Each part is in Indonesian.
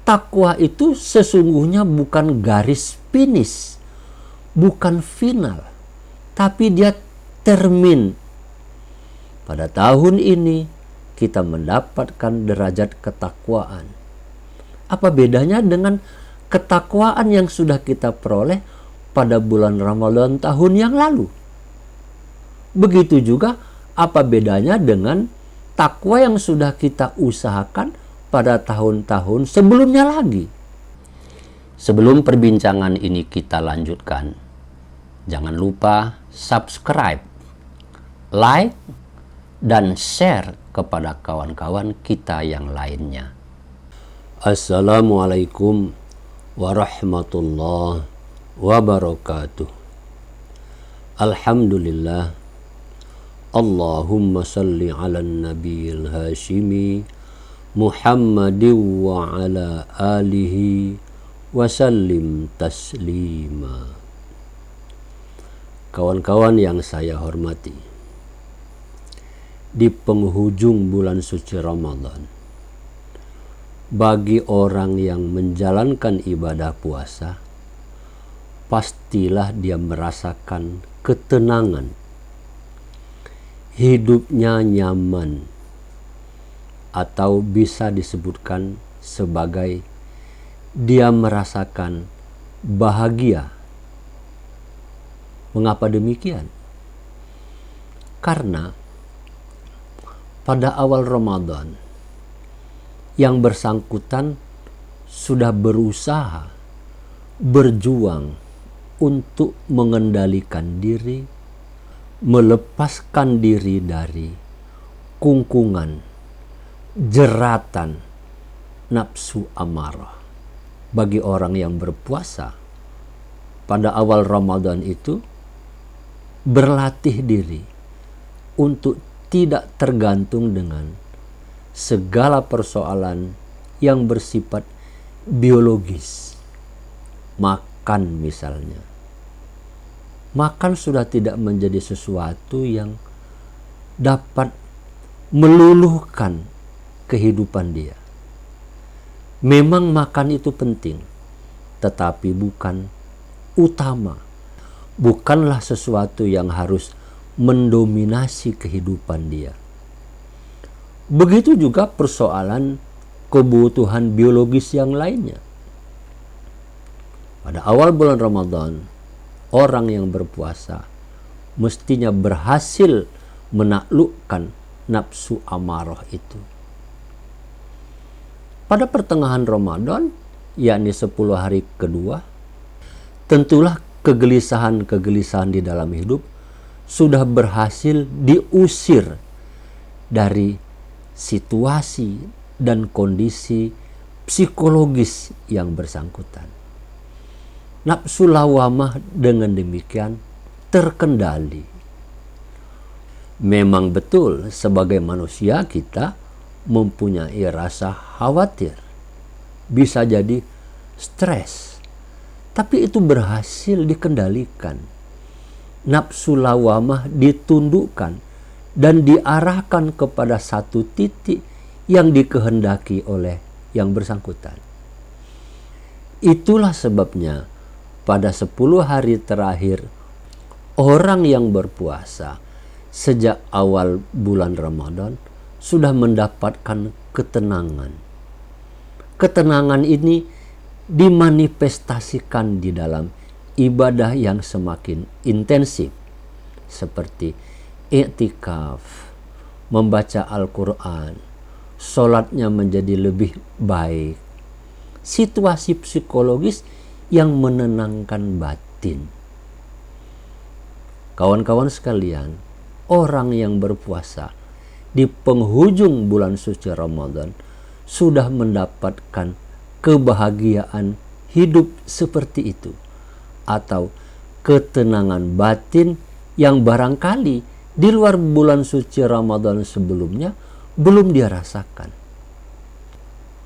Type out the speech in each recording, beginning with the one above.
Takwa itu sesungguhnya bukan garis finish, bukan final, tapi dia termin. Pada tahun ini kita mendapatkan derajat ketakwaan. Apa bedanya dengan ketakwaan yang sudah kita peroleh pada bulan Ramadan tahun yang lalu? Begitu juga apa bedanya dengan takwa yang sudah kita usahakan pada tahun-tahun sebelumnya lagi. Sebelum perbincangan ini kita lanjutkan, jangan lupa subscribe, like, dan share kepada kawan-kawan kita yang lainnya. Assalamualaikum warahmatullahi wabarakatuh. Alhamdulillah. Allahumma salli ala nabiyil hashimi Muhammadin wa ala alihi wa sallim taslima. Kawan-kawan yang saya hormati, di penghujung bulan suci Ramadan, bagi orang yang menjalankan ibadah puasa, pastilah dia merasakan ketenangan. Hidupnya nyaman, atau bisa disebutkan sebagai dia merasakan bahagia. Mengapa demikian? Karena pada awal Ramadan yang bersangkutan sudah berusaha, berjuang untuk mengendalikan diri, melepaskan diri dari kungkungan, jeratan nafsu amarah. Bagi orang yang berpuasa pada awal Ramadan itu berlatih diri untuk tidak tergantung dengan segala persoalan yang bersifat biologis. Makan misalnya. Makan sudah tidak menjadi sesuatu yang dapat meluluhkan kehidupan dia. Memang makan itu penting, tetapi bukan utama. Bukanlah sesuatu yang harus mendominasi kehidupan dia. Begitu juga persoalan kebutuhan biologis yang lainnya. Pada awal bulan Ramadan, orang yang berpuasa mestinya berhasil menaklukkan nafsu amarah itu. Pada pertengahan Ramadan, yakni 10 hari kedua, tentulah kegelisahan-kegelisahan di dalam hidup sudah berhasil diusir dari situasi dan kondisi psikologis yang bersangkutan. Nafsu lawamah dengan demikian terkendali. Memang betul sebagai manusia kita mempunyai rasa khawatir, bisa jadi stres, tapi itu berhasil dikendalikan. Nafsu lawamah ditundukkan dan diarahkan kepada satu titik yang dikehendaki oleh yang bersangkutan. Itulah sebabnya pada 10 hari terakhir orang yang berpuasa sejak awal bulan Ramadan sudah mendapatkan ketenangan. Ketenangan ini dimanifestasikan di dalam ibadah yang semakin intensif seperti i'tikaf, membaca Al-Quran, sholatnya menjadi lebih baik. Situasi psikologis yang menenangkan batin. Kawan-kawan sekalian, orang yang berpuasa di penghujung bulan suci Ramadan sudah mendapatkan kebahagiaan hidup seperti itu, atau ketenangan batin yang barangkali di luar bulan suci Ramadan sebelumnya belum dia rasakan.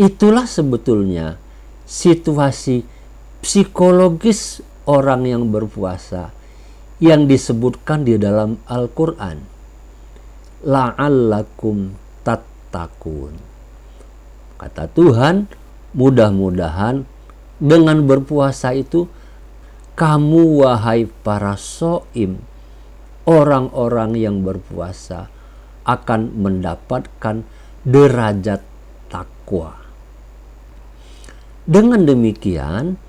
Itulah sebetulnya situasi psikologis orang yang berpuasa yang disebutkan di dalam Al-Quran. La'allakum tattaqun. Kata Tuhan, Mudah-mudahan dengan berpuasa itu kamu wahai para shaim, orang-orang yang berpuasa akan mendapatkan derajat takwa. Dengan demikian,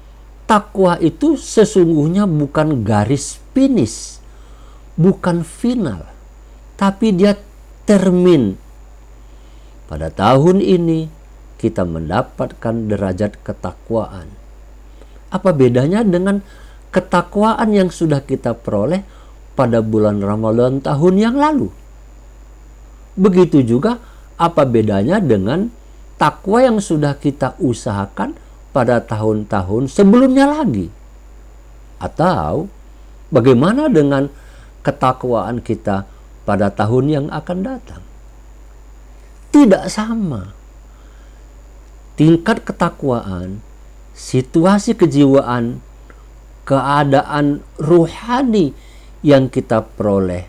takwa itu sesungguhnya bukan garis finish, bukan final, tapi dia termin. Pada tahun ini kita mendapatkan derajat ketakwaan. Apa bedanya dengan ketakwaan yang sudah kita peroleh pada bulan Ramadan tahun yang lalu? Begitu juga apa bedanya dengan takwa yang sudah kita usahakan pada tahun-tahun sebelumnya lagi? Atau bagaimana dengan ketakwaan kita pada tahun yang akan datang? Tidak sama. Tingkat ketakwaan, situasi kejiwaan, keadaan ruhani yang kita peroleh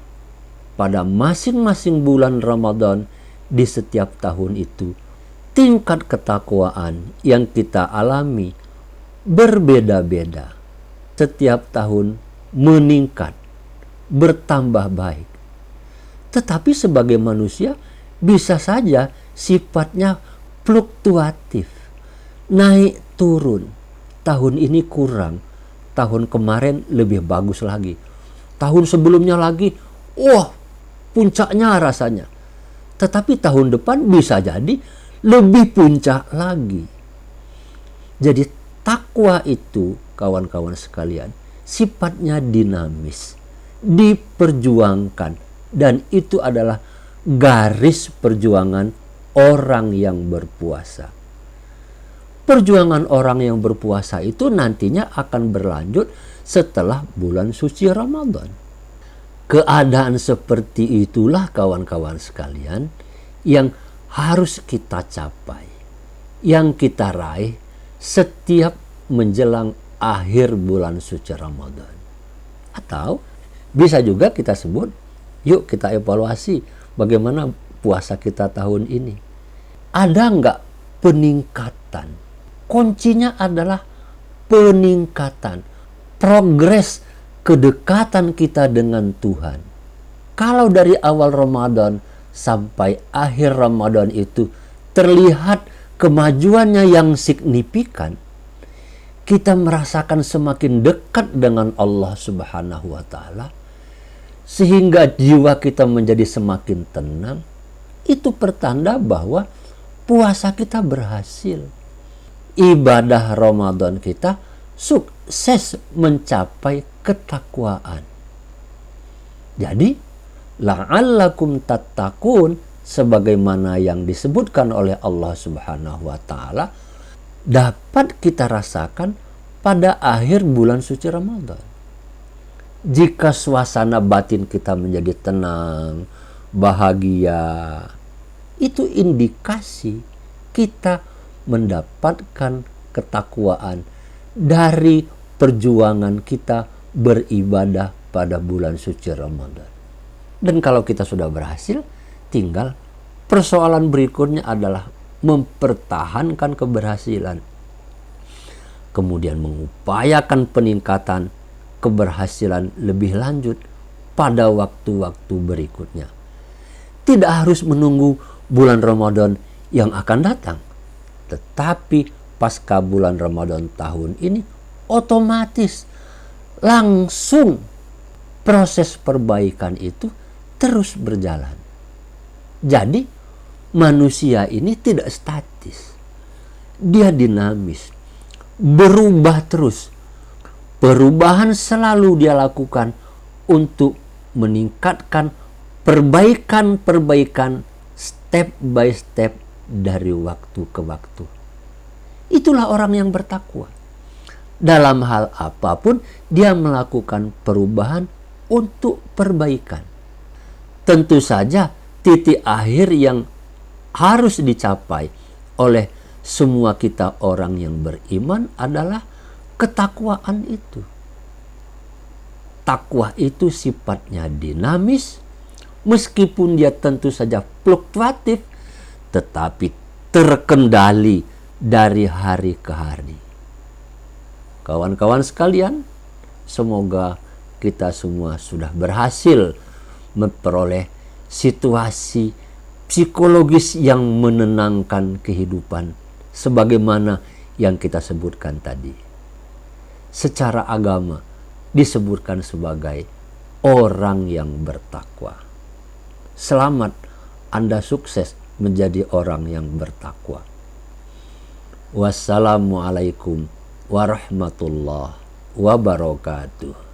pada masing-masing bulan Ramadan di setiap tahun itu, tingkat ketakwaan yang kita alami berbeda-beda. Setiap tahun meningkat, bertambah baik. Tetapi sebagai manusia bisa saja sifatnya fluktuatif, naik turun. Tahun ini kurang, tahun kemarin lebih bagus lagi. Tahun sebelumnya lagi, wah, puncaknya rasanya. Tetapi tahun depan bisa jadi lebih puncak lagi. Jadi takwa itu, kawan-kawan sekalian, sifatnya dinamis, diperjuangkan, dan itu adalah garis perjuangan orang yang berpuasa. Perjuangan orang yang berpuasa itu nantinya akan berlanjut setelah bulan suci Ramadan. Keadaan seperti itulah kawan-kawan sekalian yang harus kita capai, yang kita raih setiap menjelang akhir bulan suci Ramadan. Atau bisa juga kita sebut, yuk kita evaluasi bagaimana puasa kita tahun ini. Ada nggak peningkatan? Kuncinya adalah peningkatan, progres kedekatan kita dengan Tuhan. Kalau dari awal Ramadan sampai akhir Ramadan itu terlihat kemajuannya yang signifikan, kita merasakan semakin dekat dengan Allah Subhanahu wa Ta'ala, sehingga jiwa kita menjadi semakin tenang. Itu pertanda bahwa puasa kita berhasil. Ibadah Ramadan kita sukses mencapai ketakwaan. Jadi, la'allakum tattaqun, sebagaimana yang disebutkan oleh Allah Subhanahu wa Ta'ala, dapat kita rasakan pada akhir bulan suci Ramadan. Jika suasana batin kita menjadi tenang, bahagia, itu indikasi kita mendapatkan ketakwaan dari perjuangan kita beribadah pada bulan suci Ramadan. Dan kalau kita sudah berhasil, tinggal persoalan berikutnya adalah mempertahankan keberhasilan, kemudian mengupayakan peningkatan keberhasilan lebih lanjut pada waktu-waktu berikutnya. Tidak harus menunggu bulan Ramadan yang akan datang, tetapi pasca bulan Ramadan tahun ini otomatis langsung proses perbaikan itu terus berjalan. Jadi manusia ini tidak statis, dia dinamis, berubah terus. Perubahan selalu dia lakukan untuk meningkatkan perbaikan-perbaikan step by step dari waktu ke waktu. Itulah orang yang bertakwa. Dalam hal apapun dia melakukan perubahan untuk perbaikan. Tentu saja titik akhir yang harus dicapai oleh semua kita orang yang beriman adalah ketakwaan itu. Takwa itu sifatnya dinamis, meskipun dia tentu saja fluktuatif, tetapi terkendali dari hari ke hari. Kawan-kawan sekalian, semoga kita semua sudah berhasil memperoleh situasi psikologis yang menenangkan kehidupan sebagaimana yang kita sebutkan tadi. Secara agama disebutkan sebagai orang yang bertakwa. Selamat, Anda sukses menjadi orang yang bertakwa. Wassalamualaikum warahmatullahi wabarakatuh.